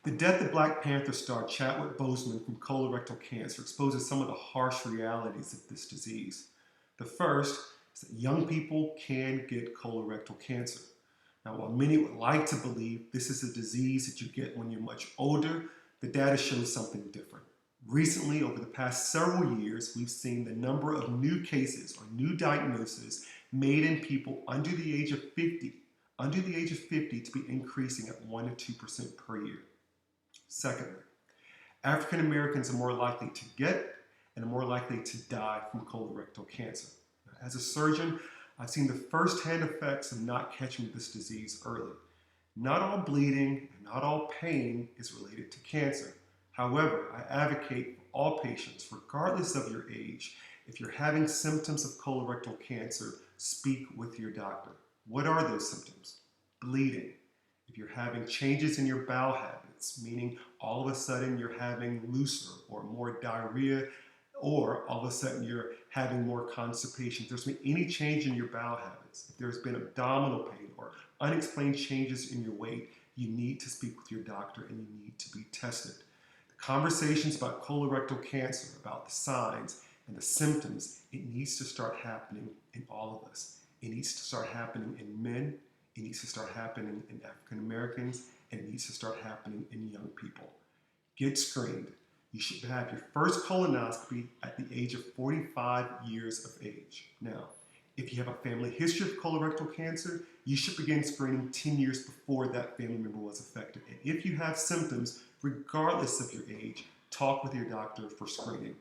The death of Black Panther star Chadwick Boseman from colorectal cancer exposes some of the harsh realities of this disease. The first is that young people can get colorectal cancer. Now, while many would like to believe this is a disease that you get when you're much older, the data shows something different. Recently, over the past several years, we've seen the number of new cases or new diagnoses made in people under the age of 50, to be increasing at 1 to 2% per year. Secondly, African Americans are more likely to get and are more likely to die from colorectal cancer. As a surgeon, I've seen the firsthand effects of not catching this disease early. Not all bleeding and not all pain is related to cancer. However, I advocate for all patients, regardless of your age, if you're having symptoms of colorectal cancer, speak with your doctor. What are those symptoms? Bleeding. If you're having changes in your bowel habits, meaning all of a sudden you're having looser or more diarrhea, or all of a sudden you're having more constipation, if there's been any change in your bowel habits, if there's been abdominal pain or unexplained changes in your weight, you need to speak with your doctor and you need to be tested. The conversations about colorectal cancer, about the signs and the symptoms, it needs to start happening in all of us. It needs to start happening in men, it needs to start happening in African Americans, and it needs to start happening in young people. Get screened. You should have your first colonoscopy at the age of 45 years of age. Now, if you have a family history of colorectal cancer, you should begin screening 10 years before that family member was affected. And if you have symptoms, regardless of your age, talk with your doctor for screening.